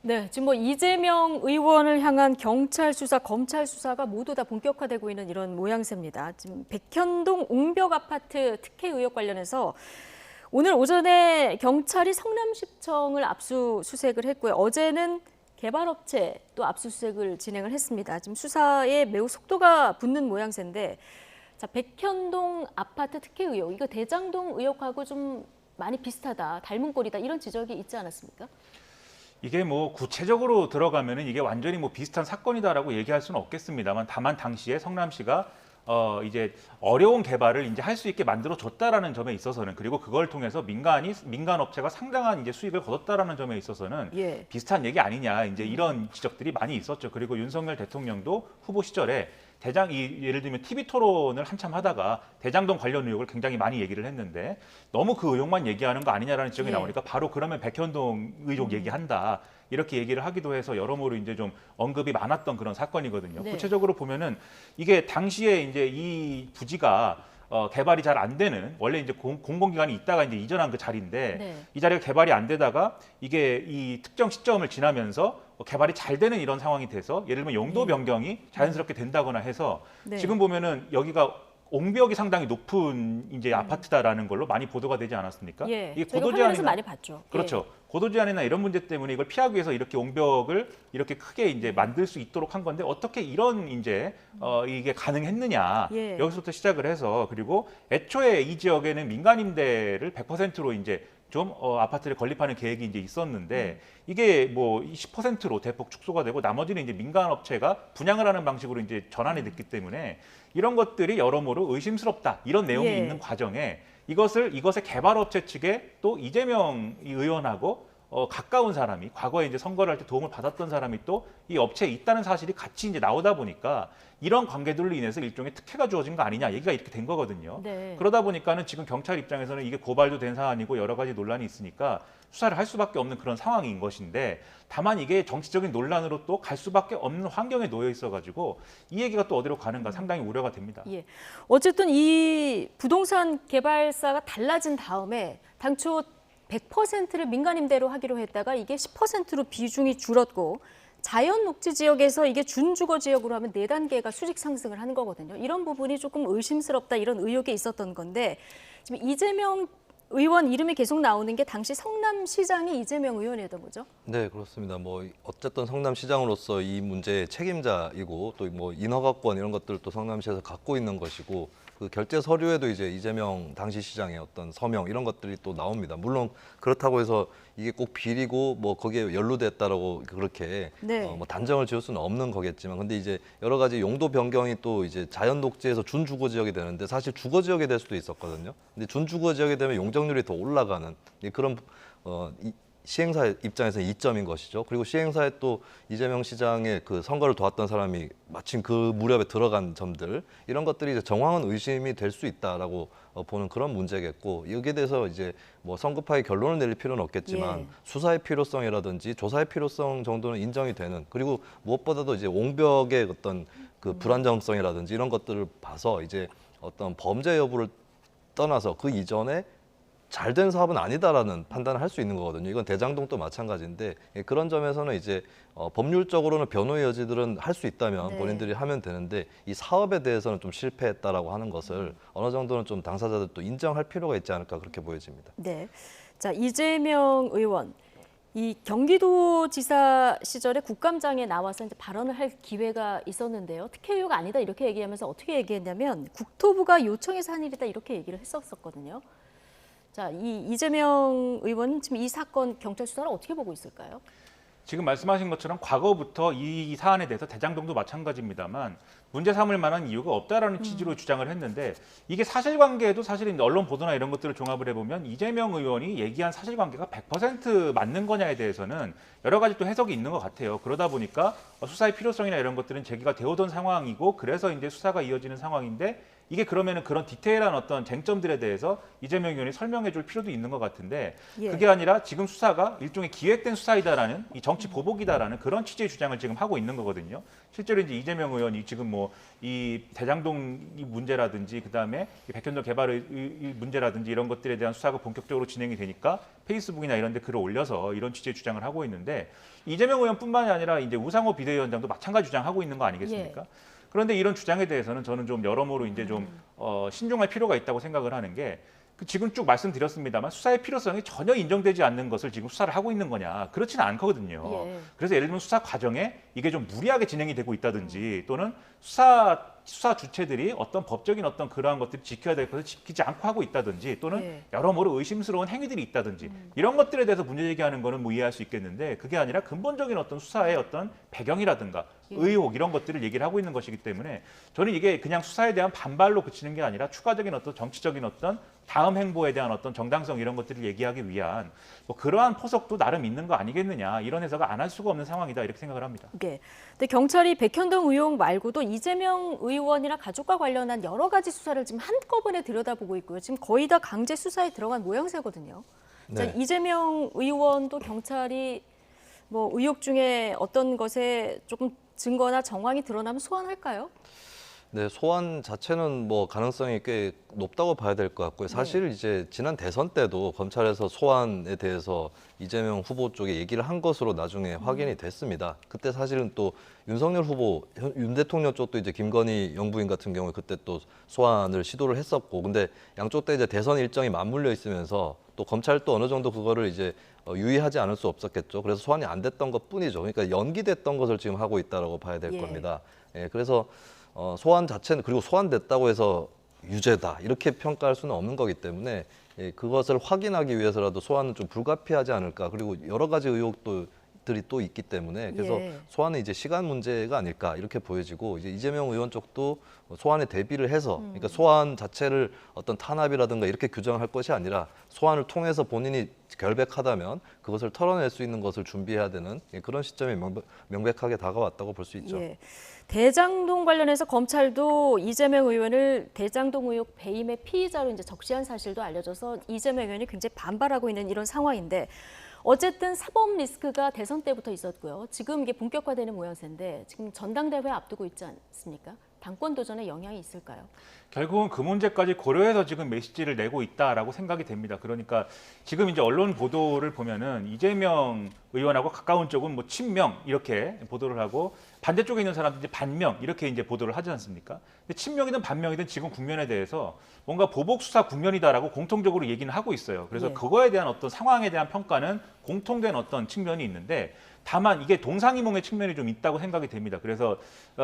네, 지금 뭐 이재명 의원을 향한 경찰 수사, 검찰 수사가 모두 다 본격화되고 있는 이런 모양새입니다. 지금 백현동 옹벽 아파트 특혜 의혹 관련해서 오늘 오전에 경찰이 성남시청을 압수수색을 했고요. 어제는 개발업체 또 압수수색을 진행을 했습니다. 지금 수사에 매우 속도가 붙는 모양새인데, 자, 백현동 아파트 특혜 의혹, 이거 대장동 의혹하고 좀 많이 비슷하다, 닮은 꼴이다, 이런 지적이 있지 않았습니까? 이게 뭐 구체적으로 들어가면은 이게 완전히 뭐 비슷한 사건이다라고 얘기할 수는 없겠습니다만, 다만 당시에 성남시가 이제 어려운 개발을 이제 할 수 있게 만들어 줬다라는 점에 있어서는, 그리고 그걸 통해서 민간 업체가 상당한 이제 수익을 거뒀다라는 점에 있어서는 비슷한 얘기 아니냐, 이제 이런 지적들이 많이 있었죠. 그리고 윤석열 대통령도 후보 시절에 예를 들면 TV 토론을 한참 하다가 대장동 관련 의혹을 굉장히 많이 얘기를 했는데, 너무 그 의혹만 얘기하는 거 아니냐라는 지적이 나오니까 바로 그러면 백현동 의혹 얘기한다, 이렇게 얘기를 하기도 해서 여러모로 이제 좀 언급이 많았던 그런 사건이거든요. 네. 구체적으로 보면은 이게 당시에 이제 이 부지가 개발이 잘 안 되는, 원래 이제 공공기관이 있다가 이제 이전한 그 자리인데, 이 자리가 개발이 안 되다가 이게 이 특정 시점을 지나면서 개발이 잘 되는 이런 상황이 돼서, 예를 들면 용도 변경이 자연스럽게 된다거나 해서 지금 보면은 여기가 옹벽이 상당히 높은 이제 아파트다라는 걸로 많이 보도가 되지 않았습니까? 이게 고도제한에서 많이 봤죠. 그렇죠. 고도제한이나 이런 문제 때문에 이걸 피하기 위해서 이렇게 옹벽을 이렇게 크게 이제 만들 수 있도록 한 건데, 어떻게 이런 이제 이게 가능했느냐, 여기서부터 시작을 해서, 그리고 애초에 이 지역에는 민간 임대를 100%로 이제 좀 아파트를 건립하는 계획이 이제 있었는데, 이게 뭐 10%로 대폭 축소가 되고 나머지는 이제 민간 업체가 분양을 하는 방식으로 이제 전환이 됐기 때문에 이런 것들이 여러모로 의심스럽다, 이런 내용이 있는 과정에 이것의 개발업체 측에 또 이재명 의원하고 가까운 사람이, 과거에 이제 선거를 할 때 도움을 받았던 사람이 또 이 업체에 있다는 사실이 같이 이제 나오다 보니까 이런 관계들로 인해서 일종의 특혜가 주어진 거 아니냐, 얘기가 이렇게 된 거거든요. 그러다 보니까는 지금 경찰 입장에서는 이게 고발도 된 사안이고 여러 가지 논란이 있으니까 수사를 할 수밖에 없는 그런 상황인 것인데, 다만 이게 정치적인 논란으로 또 갈 수밖에 없는 환경에 놓여 있어가지고 이 얘기가 또 어디로 가는가 상당히 우려가 됩니다. 어쨌든 이 부동산 개발사가 달라진 다음에 당초 100%를 민간 임대로 하기로 했다가 이게 10%로 비중이 줄었고, 자연 녹지 지역에서 이게 준주거 지역으로 하면 4단계가 수직 상승을 한 거거든요. 이런 부분이 조금 의심스럽다, 이런 의혹이 있었던 건데, 지금 이재명 의원 이름이 계속 나오는 게 당시 성남시장이 이재명 의원이었던 거죠? 네, 그렇습니다. 뭐 어쨌든 성남시장으로서 이 문제의 책임자이고, 또 뭐 인허가권 이런 것들도 성남시에서 갖고 있는 것이고, 그 결제 서류에도 이제 이재명 당시 시장의 어떤 서명 이런 것들이 또 나옵니다. 물론 그렇다고 해서 이게 꼭 비리고 뭐 거기에 연루됐다라고 그렇게 뭐 단정을 지을 수는 없는 거겠지만, 근데 이제 여러 가지 용도 변경이 또 이제 자연 녹지에서 준주거 지역이 되는데, 사실 주거 지역이 될 수도 있었거든요. 근데 준주거 지역이 되면 용적률이 더 올라가는 그런 시행사 입장에서 이점인 것이죠. 그리고 시행사에 또 이재명 시장의 그 선거를 도왔던 사람이 마침 그 무렵에 들어간 점들, 이런 것들이 이제 정황은 의심이 될 수 있다라고 보는 그런 문제겠고, 여기에 대해서 이제 뭐 성급하게 결론을 내릴 필요는 없겠지만 수사의 필요성이라든지 조사의 필요성 정도는 인정이 되는, 그리고 무엇보다도 이제 옹벽의 어떤 그 불안정성이라든지 이런 것들을 봐서 이제 어떤 범죄 여부를 떠나서 그 이전에 잘된 사업은 아니다라는 판단을 할 수 있는 거거든요. 이건 대장동도 마찬가지인데, 그런 점에서는 이제 법률적으로는 변호의 여지들은 할 수 있다면 본인들이 하면 되는데, 이 사업에 대해서는 좀 실패했다라고 하는 것을 어느 정도는 좀 당사자들도 인정할 필요가 있지 않을까, 그렇게 보여집니다. 네, 자, 이재명 의원, 이 경기도지사 시절에 국감장에 나와서 이제 발언을 할 기회가 있었는데요. 특혜 의혹 아니다 이렇게 얘기하면서 어떻게 얘기했냐면, 국토부가 요청해서 한 일이다 이렇게 얘기를 했었거든요. 자, 이재명 의원은 지금 이 사건 경찰 수사를 어떻게 보고 있을까요? 지금 말씀하신 것처럼 과거부터 이 사안에 대해서 대장동도 마찬가지입니다만 문제 삼을 만한 이유가 없다라는 취지로 주장을 했는데, 이게 사실관계도 사실은 언론 보도나 이런 것들을 종합을 해보면 이재명 의원이 얘기한 사실관계가 100% 맞는 거냐에 대해서는 여러 가지 또 해석이 있는 것 같아요. 그러다 보니까 수사의 필요성이나 이런 것들은 제기가 되어오던 상황이고, 그래서 이제 수사가 이어지는 상황인데, 이게 그러면은 그런 디테일한 어떤 쟁점들에 대해서 이재명 의원이 설명해 줄 필요도 있는 것 같은데 그게 아니라 지금 수사가 일종의 기획된 수사이다라는 이 정치 보복이다라는 그런 취지의 주장을 지금 하고 있는 거거든요. 실제로 이제 이재명 의원이 지금 뭐 이 대장동 이 문제라든지 그다음에 이 백현동 개발의 이 문제라든지 이런 것들에 대한 수사가 본격적으로 진행이 되니까 페이스북이나 이런 데 글을 올려서 이런 취지의 주장을 하고 있는데 이재명 의원뿐만이 아니라 이제 우상호 비대위원장도 마찬가지 주장하고 있는 거 아니겠습니까? 그런데 이런 주장에 대해서는 저는 좀 여러모로 이제 좀 신중할 필요가 있다고 생각을 하는 게 지금 쭉 말씀드렸습니다만 수사의 필요성이 전혀 인정되지 않는 것을 지금 수사를 하고 있는 거냐 그렇지는 않거든요. 그래서 예를 들면 수사 과정에 이게 좀 무리하게 진행이 되고 있다든지 또는 수사 주체들이 어떤 법적인 어떤 그러한 것들을 지켜야 될 것을 지키지 않고 하고 있다든지 또는 여러모로 의심스러운 행위들이 있다든지 이런 것들에 대해서 문제 제기하는 거는 뭐 이해할 수 있겠는데 그게 아니라 근본적인 어떤 수사의 어떤 배경이라든가 의혹 이런 것들을 얘기를 하고 있는 것이기 때문에 저는 이게 그냥 수사에 대한 반발로 그치는 게 아니라 추가적인 어떤 정치적인 어떤 다음 행보에 대한 어떤 정당성 이런 것들을 얘기하기 위한 뭐 그러한 포석도 나름 있는 거 아니겠느냐 이런 해석을 안 할 수가 없는 상황이다 이렇게 생각을 합니다. 네. 근데 경찰이 백현동 의혹 말고도 이재명 의원이나 가족과 관련한 여러 가지 수사를 지금 한꺼번에 들여다보고 있고요. 지금 거의 다 강제 수사에 들어간 모양새거든요. 자, 이재명 의원도 경찰이 뭐 의혹 중에 어떤 것에 조금 증거나 정황이 드러나면 소환할까요? 네, 소환 자체는 뭐 가능성이 꽤 높다고 봐야 될 것 같고요. 사실 이제 지난 대선 때도 검찰에서 소환에 대해서 이재명 후보 쪽에 얘기를 한 것으로 나중에 확인이 됐습니다. 그때 사실은 또 윤석열 후보, 윤 대통령 쪽도 이제 김건희 영부인 같은 경우에 그때 또 소환을 시도를 했었고, 근데 양쪽 때 이제 대선 일정이 맞물려 있으면서 또 검찰도 어느 정도 그거를 이제 유의하지 않을 수 없었겠죠. 그래서 소환이 안 됐던 것 뿐이죠. 그러니까 연기됐던 것을 지금 하고 있다라고 봐야 될 겁니다. 예, 그래서 소환 자체는 그리고 소환됐다고 해서 유죄다 이렇게 평가할 수는 없는 거기 때문에 그것을 확인하기 위해서라도 소환은 좀 불가피하지 않을까. 그리고 여러 가지 의혹들이 또 있기 때문에 그래서 소환은 이제 시간 문제가 아닐까 이렇게 보여지고 이제 이재명 의원 쪽도 소환에 대비를 해서 그러니까 소환 자체를 어떤 탄압이라든가 이렇게 규정할 것이 아니라 소환을 통해서 본인이 결백하다면 그것을 털어낼 수 있는 것을 준비해야 되는 그런 시점이 명백하게 다가왔다고 볼 수 있죠. 대장동 관련해서 검찰도 이재명 의원을 대장동 의혹 배임의 피의자로 이제 적시한 사실도 알려져서 이재명 의원이 굉장히 반발하고 있는 이런 상황인데 어쨌든 사법 리스크가 대선 때부터 있었고요. 지금 이게 본격화되는 모양새인데 지금 전당대회 앞두고 있지 않습니까? 당권 도전에 영향이 있을까요? 결국은 그 문제까지 고려해서 지금 메시지를 내고 있다라고 생각이 됩니다. 그러니까 지금 이제 언론 보도를 보면은 이재명 의원하고 가까운 쪽은 뭐 친명 이렇게 보도를 하고 반대쪽에 있는 사람들은 이제 반명 이렇게 이제 보도를 하지 않습니까? 근데 친명이든 반명이든 지금 국면에 대해서 뭔가 보복 수사 국면이다라고 공통적으로 얘기는 하고 있어요. 그래서 그거에 대한 어떤 상황에 대한 평가는 공통된 어떤 측면이 있는데 다만 이게 동상이몽의 측면이 좀 있다고 생각이 됩니다. 그래서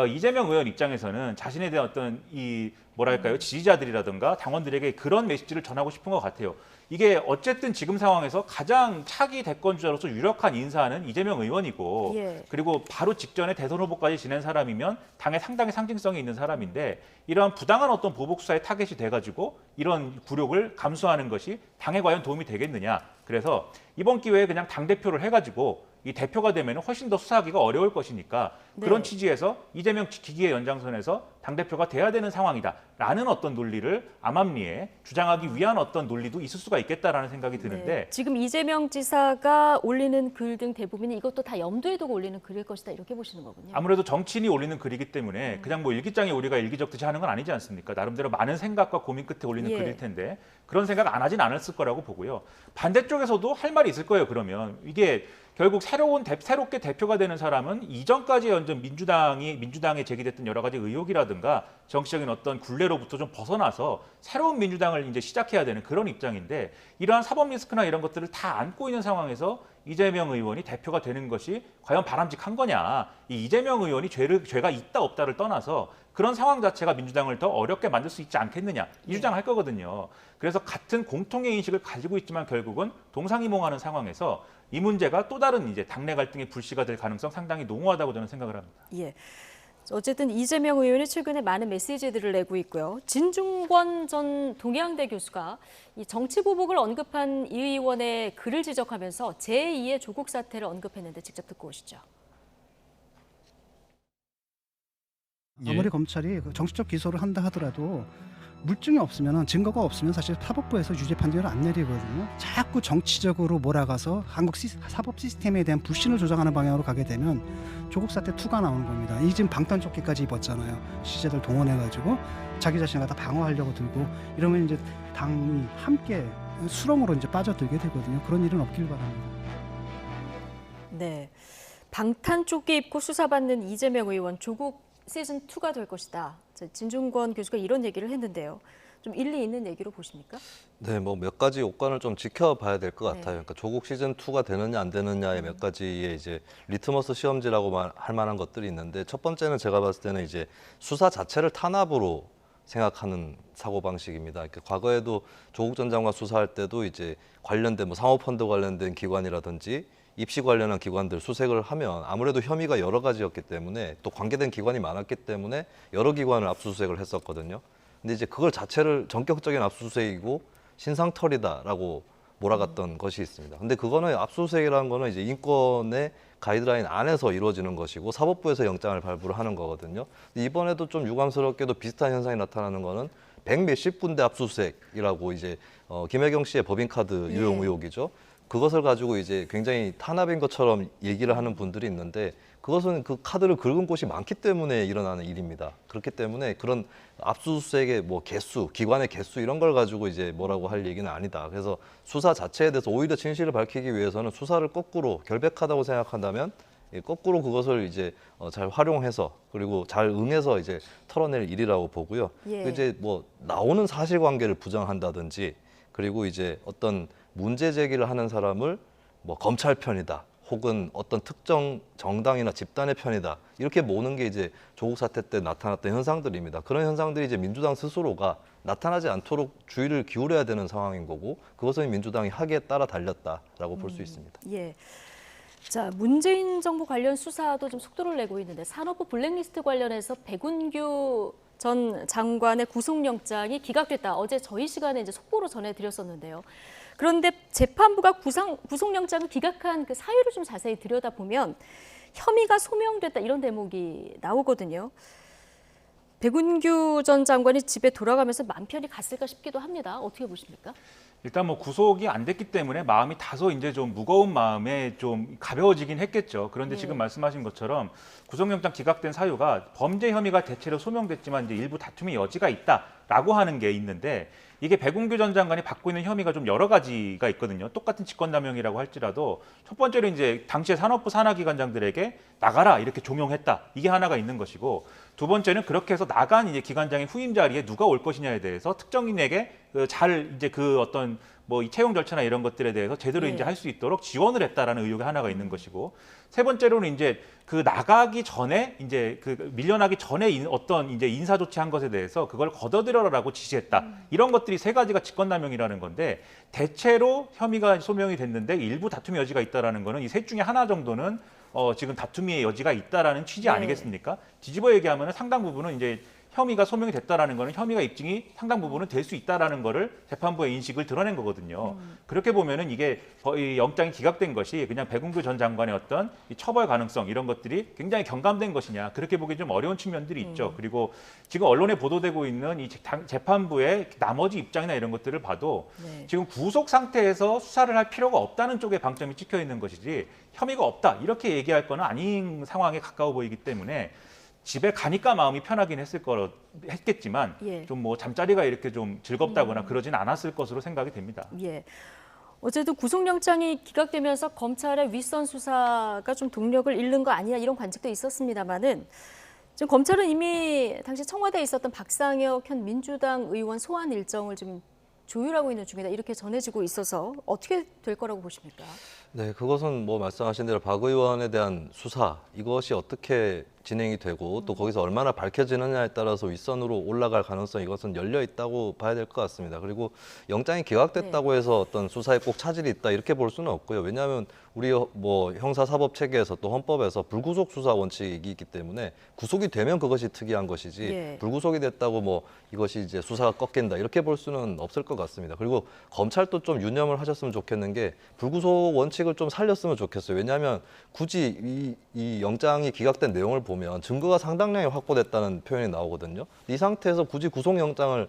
이재명 의원 입장에서는 자신에 대한 어떤 이 뭐랄까요 지지자들이라든가 당원들에게 그런 메시지를 전하고 싶은 것 같아요. 이게 어쨌든 지금 상황에서 가장 차기 대권 주자로서 유력한 인사는 이재명 의원이고 그리고 바로 직전에 대선 후보까지 지낸 사람이면 당에 상당히 상징성이 있는 사람인데 이러한 부당한 어떤 보복 수사에 타겟이 돼가지고 이런 굴욕을 감수하는 것이 당에 과연 도움이 되겠느냐. 그래서 이번 기회에 그냥 당대표를 해가지고 이 대표가 되면 훨씬 더 수사하기가 어려울 것이니까 그런 취지에서 이재명 지키기의 연장선에서 당대표가 돼야 되는 상황이다라는 어떤 논리를 암암리에 주장하기 위한 어떤 논리도 있을 수가 있겠다라는 생각이 드는데 지금 이재명 지사가 올리는 글 등 대부분이 이것도 다 염두에 두고 올리는 글일 것이다 이렇게 보시는 거군요. 아무래도 정치인이 올리는 글이기 때문에 그냥 뭐 일기장에 우리가 일기적듯이 하는 건 아니지 않습니까? 나름대로 많은 생각과 고민 끝에 올리는 글일 텐데 그런 생각 안 하진 않았을 거라고 보고요. 반대쪽에서도 할 말이 있을 거예요. 그러면 이게 결국 새롭게 대표가 되는 사람은 이전까지 완전 민주당에 제기됐던 여러 가지 의혹이라든가 정치적인 어떤 굴레로부터 좀 벗어나서 새로운 민주당을 이제 시작해야 되는 그런 입장인데 이러한 사법 리스크나 이런 것들을 다 안고 있는 상황에서 이재명 의원이 대표가 되는 것이 과연 바람직한 거냐. 이 이재명 의원이 죄가 있다 없다를 떠나서 그런 상황 자체가 민주당을 더 어렵게 만들 수 있지 않겠느냐. 이 주장할 거거든요. 그래서 같은 공통의 인식을 가지고 있지만 결국은 동상이몽하는 상황에서 이 문제가 또 다른 이제 당내 갈등의 불씨가 될 가능성 상당히 농후하다고 저는 생각을 합니다. 어쨌든 이재명 의원이 최근에 많은 메시지들을 내고 있고요. 진중권 전 동양대 교수가 이 정치 보복을 언급한 이 의원의 글을 지적하면서 제2의 조국 사태를 언급했는데 직접 듣고 오시죠. 아무리 검찰이 정치적 기소를 한다 하더라도 물증이 없으면 증거가 없으면 사실 사법부에서 유죄 판결을 안 내리거든요. 자꾸 정치적으로 몰아가서 한국 사법 시스템에 대한 불신을 조장하는 방향으로 가게 되면 조국 사태 2가 나오는 겁니다. 이 지금 방탄조끼까지 입었잖아요. 시제들 동원해가지고 자기 자신을 갖다 방어하려고 들고 이러면 이제 당이 함께 수렁으로 이제 빠져들게 되거든요. 그런 일은 없길 바랍니다. 네, 방탄조끼 입고 수사받는 이재명 의원 조국 시즌 2가 될 것이다. 진중권 교수가 이런 얘기를 했는데요. 좀 일리 있는 얘기로 보십니까? 네, 뭐 몇 가지 요건을 좀 지켜봐야 될 것 같아요. 네. 그러니까 조국 시즌 2가 되느냐 안 되느냐의 몇 가지의 이제 리트머스 시험지라고 할 만한 것들이 있는데 첫 번째는 제가 봤을 때는 이제 수사 자체를 탄압으로 생각하는 사고 방식입니다. 그러니까 과거에도 조국 전 장관 수사할 때도 이제 관련된 뭐 사모펀드 관련된 기관이라든지 입시 관련한 기관들 수색을 하면 아무래도 혐의가 여러 가지였기 때문에 또 관계된 기관이 많았기 때문에 여러 기관을 압수수색을 했었거든요. 근데 이제 그걸 자체를 전격적인 압수수색이고 신상털이다라고 몰아갔던 것이 있습니다. 근데 그거는 압수수색이라는 거는 이제 인권의 가이드라인 안에서 이루어지는 것이고 사법부에서 영장을 발부를 하는 거거든요. 근데 이번에도 좀 유감스럽게도 비슷한 현상이 나타나는 거는 100몇십 군데 압수수색이라고 이제 김혜경 씨의 법인카드 유용 의혹이죠. 그것을 가지고 이제 굉장히 탄압인 것처럼 얘기를 하는 분들이 있는데 그것은 그 카드를 긁은 곳이 많기 때문에 일어나는 일입니다. 그렇기 때문에 그런 압수수색의 뭐 개수, 기관의 개수 이런 걸 가지고 이제 뭐라고 할 얘기는 아니다. 그래서 수사 자체에 대해서 오히려 진실을 밝히기 위해서는 수사를 거꾸로 결백하다고 생각한다면 거꾸로 그것을 이제 잘 활용해서 그리고 잘 응해서 이제 털어낼 일이라고 보고요. 예. 이제 뭐 나오는 사실관계를 부정한다든지 그리고 이제 어떤 문제 제기를 하는 사람을 뭐 검찰 편이다 혹은 어떤 특정 정당이나 집단의 편이다 이렇게 모는 게 이제 조국 사태 때 나타났던 현상들입니다. 그런 현상들이 이제 민주당 스스로가 나타나지 않도록 주의를 기울여야 되는 상황인 거고 그것은 민주당이 하기에 따라 달렸다라고 볼 수 있습니다. 예. 자, 문재인 정부 관련 수사도 좀 속도를 내고 있는데 산업부 블랙리스트 관련해서 백운규 전 장관의 구속영장이 기각됐다. 어제 저희 시간에 이제 속보로 전해드렸었는데요. 그런데 재판부가 구속영장을 기각한 그 사유를 좀 자세히 들여다보면 혐의가 소명됐다 이런 대목이 나오거든요. 백운규 전 장관이 집에 돌아가면서 맘 편히 갔을까 싶기도 합니다. 어떻게 보십니까? 일단 뭐 구속이 안 됐기 때문에 마음이 다소 이제 좀 무거운 마음에 좀 가벼워지긴 했겠죠. 그런데 지금 말씀하신 것처럼 구속영장 기각된 사유가 범죄 혐의가 대체로 소명됐지만 이제 일부 다툼의 여지가 있다라고 하는 게 있는데 이게 백운규 전 장관이 받고 있는 혐의가 좀 여러 가지가 있거든요. 똑같은 직권남용이라고 할지라도 첫 번째로 이제 당시에 산업부 산하기관장들에게 나가라 이렇게 종용했다. 이게 하나가 있는 것이고 두 번째는 그렇게 해서 나간 이제 기관장의 후임 자리에 누가 올 것이냐에 대해서 특정인에게 잘 이제 그 어떤 뭐 이 채용 절차나 이런 것들에 대해서 제대로 이제 할 수 있도록 지원을 했다라는 의혹이 하나가 있는 것이고 세 번째로는 이제 그 나가기 전에 이제 그 밀려나기 전에 어떤 이제 인사 조치한 것에 대해서 그걸 걷어들여라라고 지시했다. 이런 것들이 세 가지가 직권남용이라는 건데 대체로 혐의가 소명이 됐는데 일부 다툼의 여지가 있다라는 거는 이 셋 중에 하나 정도는 지금 다툼의 여지가 있다라는 취지 아니겠습니까? 뒤집어 얘기하면 상당 부분은 이제 혐의가 소명이 됐다라는 거는 혐의가 입증이 상당 부분은 될 수 있다라는 거를 재판부의 인식을 드러낸 거거든요. 그렇게 보면은 이게 이 영장이 기각된 것이 그냥 백운규 전 장관의 어떤 이 처벌 가능성 이런 것들이 굉장히 경감된 것이냐 그렇게 보기 좀 어려운 측면들이 있죠. 그리고 지금 언론에 보도되고 있는 이 재판부의 나머지 입장이나 이런 것들을 봐도 지금 구속 상태에서 수사를 할 필요가 없다는 쪽에 방점이 찍혀 있는 것이지 혐의가 없다 이렇게 얘기할 거는 아닌 상황에 가까워 보이기 때문에 집에 가니까 마음이 편하긴 했겠지만 좀 뭐 잠자리가 이렇게 좀 즐겁다거나 그러진 않았을 것으로 생각이 됩니다. 예. 어제도 구속영장이 기각되면서 검찰의 윗선 수사가 좀 동력을 잃는 거 아니냐 이런 관측도 있었습니다만은 지금 검찰은 이미 당시 청와대에 있었던 박상혁 현 민주당 의원 소환 일정을 좀 조율하고 있는 중이다 이렇게 전해지고 있어서 어떻게 될 거라고 보십니까? 네, 그것은 뭐 말씀하신 대로 박 의원에 대한 수사 이것이 어떻게 진행이 되고 또 거기서 얼마나 밝혀지느냐에 따라서 윗선으로 올라갈 가능성이 이것은 열려 있다고 봐야 될 것 같습니다. 그리고 영장이 기각됐다고 해서 어떤 수사에 꼭 차질이 있다 이렇게 볼 수는 없고요. 왜냐하면 우리 뭐 형사사법 체계에서 또 헌법에서 불구속 수사 원칙이 있기 때문에 구속이 되면 그것이 특이한 것이지 불구속이 됐다고 뭐 이것이 이제 수사가 꺾인다 이렇게 볼 수는 없을 것 같습니다. 그리고 검찰도 좀 유념을 하셨으면 좋겠는 게 불구속 원칙을 좀 살렸으면 좋겠어요. 왜냐하면 굳이 이 영장이 기각된 내용을 보면 증거가 상당량이 확보됐다는 표현이 나오거든요. 이 상태에서 굳이 구속영장을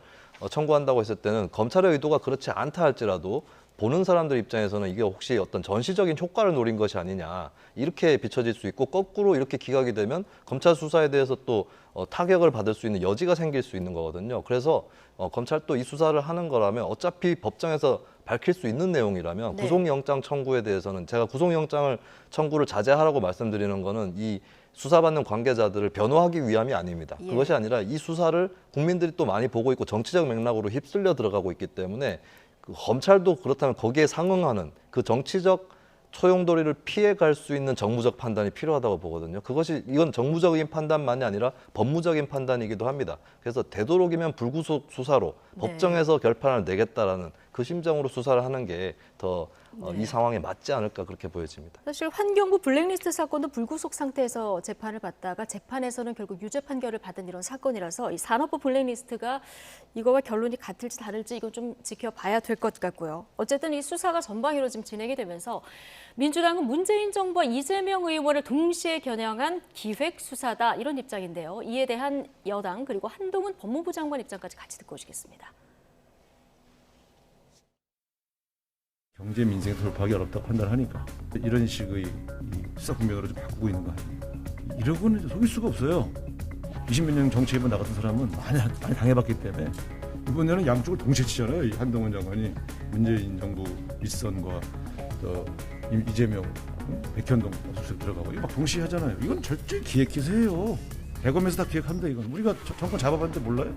청구한다고 했을 때는 검찰의 의도가 그렇지 않다 할지라도 보는 사람들 입장에서는 이게 혹시 어떤 전시적인 효과를 노린 것이 아니냐 이렇게 비춰질 수 있고 거꾸로 이렇게 기각이 되면 검찰 수사에 대해서 또 타격을 받을 수 있는 여지가 생길 수 있는 거거든요. 그래서 검찰도 이 수사를 하는 거라면 어차피 법정에서 밝힐 수 있는 내용이라면 네. 구속영장 청구에 대해서는 제가 구속영장을 청구를 자제하라고 말씀드리는 거는 이 수사받는 관계자들을 변호하기 위함이 아닙니다. 예. 그것이 아니라 이 수사를 국민들이 또 많이 보고 있고 정치적 맥락으로 휩쓸려 들어가고 있기 때문에 그 검찰도 그렇다면 거기에 상응하는 그 정치적 소용돌이를 피해갈 수 있는 정무적 판단이 필요하다고 보거든요. 이건 정무적인 판단만이 아니라 법무적인 판단이기도 합니다. 그래서 되도록이면 불구속 수사로 네. 법정에서 결판을 내겠다라는 그 심정으로 수사를 하는 게 더 이 상황에 맞지 않을까 그렇게 보여집니다. 사실 환경부 블랙리스트 사건도 불구속 상태에서 재판을 받다가 재판에서는 결국 유죄 판결을 받은 이런 사건이라서 이 산업부 블랙리스트가 이거와 결론이 같을지 다를지 이건 좀 지켜봐야 될 것 같고요. 어쨌든 이 수사가 전방위로 지금 진행이 되면서 민주당은 문재인 정부와 이재명 의원을 동시에 겨냥한 기획 수사다 이런 입장인데요. 이에 대한 여당 그리고 한동훈 법무부 장관 입장까지 같이 듣고 오시겠습니다. 경제 민생에 돌파하기 어렵다고 판단하니까 이런 식의 수사 국면으로 좀 바꾸고 있는 거 아닙니까? 이러고는 속일 수가 없어요. 20몇 년 정치해본 나 같은 사람은 많이 당해봤기 때문에 이번에는 양쪽을 동시에 치잖아요. 이 한동훈 장관이 문재인 정부 윗선과 또 이재명, 백현동 수석 들어가고 이거 막 동시에 하잖아요. 이건 절대 기획 기세예요. 대검에서 다 기획합니다. 이건 우리가 정권 잡아봤는데 몰라요?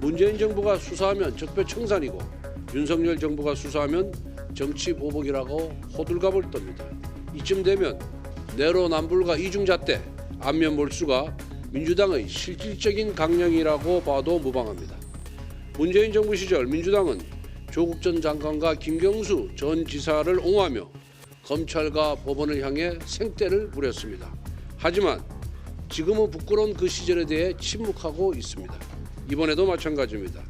문재인 정부가 수사하면 적폐청산이고 윤석열 정부가 수사하면 정치 보복이라고 호들갑을 떱니다. 이쯤 되면 내로남불과 이중잣대, 안면 몰수가 민주당의 실질적인 강령이라고 봐도 무방합니다. 문재인 정부 시절 민주당은 조국 전 장관과 김경수 전 지사를 옹호하며 검찰과 법원을 향해 생떼를 부렸습니다. 하지만 지금은 부끄러운 그 시절에 대해 침묵하고 있습니다. 이번에도 마찬가지입니다.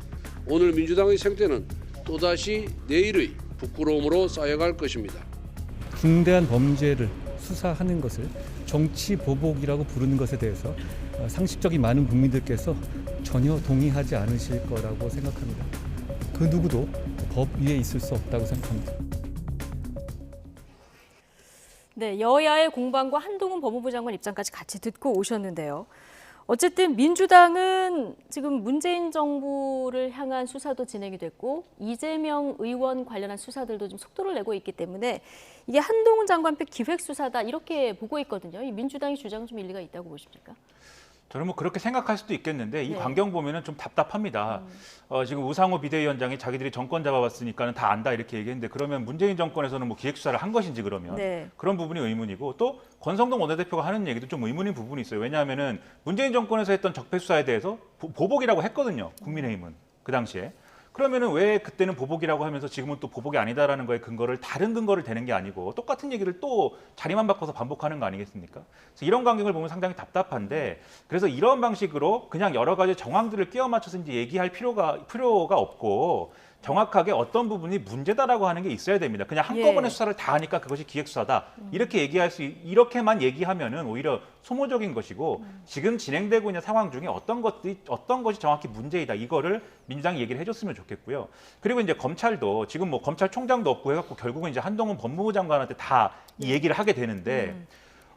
오늘 민주당의 생떼는 또다시 내일의 부끄러움으로 쌓여갈 것입니다. 중대한 범죄를 수사하는 것을 정치 보복이라고 부르는 것에 대해서 상식적인 많은 국민들께서 전혀 동의하지 않으실 거라고 생각합니다. 그 누구도 법 위에 있을 수 없다고 생각합니다. 네, 여야의 공방과 한동훈 법무부 장관 입장까지 같이 듣고 오셨는데요. 어쨌든 민주당은 지금 문재인 정부를 향한 수사도 진행이 됐고 이재명 의원 관련한 수사들도 좀 속도를 내고 있기 때문에 이게 한동훈 장관표 기획 수사다 이렇게 보고 있거든요. 이 민주당의 주장은 좀 일리가 있다고 보십니까? 저는 뭐 그렇게 생각할 수도 있겠는데 이 네. 광경 보면은 좀 답답합니다. 지금 우상호 비대위원장이 자기들이 정권 잡아봤으니까는 다 안다 이렇게 얘기했는데 그러면 문재인 정권에서는 뭐 기획 수사를 한 것인지 그러면 네. 그런 부분이 의문이고 또 권성동 원내대표가 하는 얘기도 좀 의문인 부분이 있어요. 왜냐하면은 문재인 정권에서 했던 적폐 수사에 대해서 보복이라고 했거든요. 국민의힘은 그 당시에. 그러면은 왜 그때는 보복이라고 하면서 지금은 또 보복이 아니다라는 거에 근거를 다른 근거를 대는 게 아니고 똑같은 얘기를 또 자리만 바꿔서 반복하는 거 아니겠습니까? 그래서 이런 광경을 보면 상당히 답답한데 그래서 이런 방식으로 그냥 여러 가지 정황들을 끼워 맞춰서 이제 얘기할 필요가 없고 정확하게 어떤 부분이 문제다라고 하는 게 있어야 됩니다. 그냥 한꺼번에 예. 수사를 다 하니까 그것이 기획수사다. 이렇게만 얘기하면은 오히려 소모적인 것이고 지금 진행되고 있는 상황 중에 어떤 것이 정확히 문제이다. 이거를 민주당이 얘기를 해줬으면 좋겠고요. 그리고 이제 검찰도 지금 뭐 검찰총장도 없고 해갖고 결국은 이제 한동훈 법무부 장관한테 다 이 얘기를 하게 되는데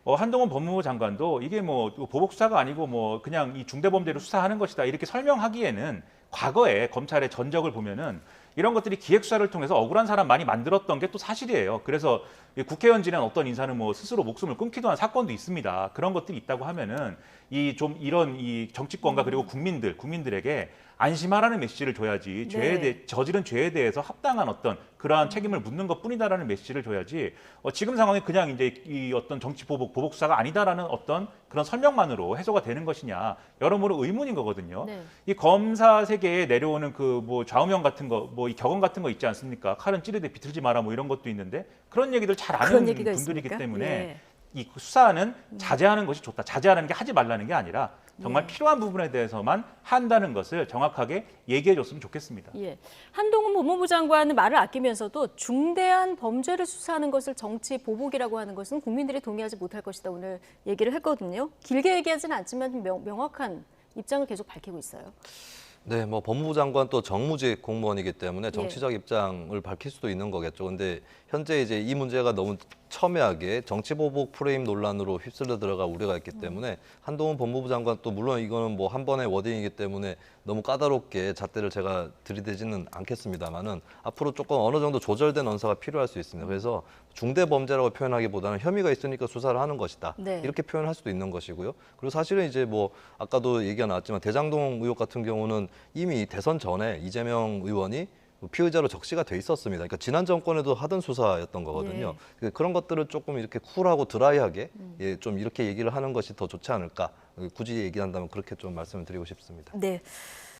한동훈 법무부 장관도 이게 뭐 보복 수사가 아니고 뭐 그냥 이 중대범죄로 수사하는 것이다. 이렇게 설명하기에는 과거에 검찰의 전적을 보면은 이런 것들이 기획수사를 통해서 억울한 사람 많이 만들었던 게 또 사실이에요. 그래서 국회의원 지낸 어떤 인사는 뭐 스스로 목숨을 끊기도 한 사건도 있습니다. 그런 것들이 있다고 하면은 이런 정치권과 그리고 국민들에게 안심하라는 메시지를 줘야지 네. 저지른 죄에 대해서 합당한 어떤 그러한 책임을 묻는 것뿐이다라는 메시지를 줘야지 지금 상황에 그냥 이제 이 어떤 정치 보복 수사가 아니다라는 어떤 그런 설명만으로 해소가 되는 것이냐 여러모로 의문인 거거든요. 네. 이 검사 세계에 내려오는 그 뭐 좌우명 같은 거 뭐 이 격언 같은 거 있지 않습니까? 칼은 찌르되 비틀지 마라 뭐 이런 것도 있는데 그런 얘기들 잘 그런 아는 얘기가 분들이기 있습니까? 때문에 예. 이 수사는 자제하는 것이 좋다. 자제하는 게 하지 말라는 게 아니라 정말 네. 필요한 부분에 대해서만 한다는 것을 정확하게 얘기해 줬으면 좋겠습니다. 예. 한동훈 법무부 장관은 말을 아끼면서도 중대한 범죄를 수사하는 것을 정치 보복이라고 하는 것은 국민들이 동의하지 못할 것이다. 오늘 얘기를 했거든요. 길게 얘기하지는 않지만 좀 명확한 입장을 계속 밝히고 있어요. 네, 뭐 법무부 장관 또 정무직 공무원이기 때문에 정치적 입장을 밝힐 수도 있는 거겠죠. 근데 현재 이제 이 문제가 너무 첨예하게 정치보복 프레임 논란으로 휩쓸려 들어갈 우려가 있기 때문에 한동훈 법무부 장관 또 물론 이거는 뭐 한 번의 워딩이기 때문에 너무 까다롭게 잣대를 제가 들이대지는 않겠습니다만은 앞으로 조금 어느 정도 조절된 언사가 필요할 수 있습니다. 그래서 중대 범죄라고 표현하기보다는 혐의가 있으니까 수사를 하는 것이다. 네. 이렇게 표현할 수도 있는 것이고요. 그리고 사실은 이제 뭐 아까도 얘기가 나왔지만 대장동 의혹 같은 경우는 이미 대선 전에 이재명 의원이 피의자로 적시가 돼 있었습니다. 그러니까 지난 정권에도 하던 수사였던 거거든요. 그런 것들을 조금 이렇게 쿨하고 드라이하게 예, 좀 이렇게 얘기를 하는 것이 더 좋지 않을까. 굳이 얘기한다면 그렇게 좀 말씀을 드리고 싶습니다. 네.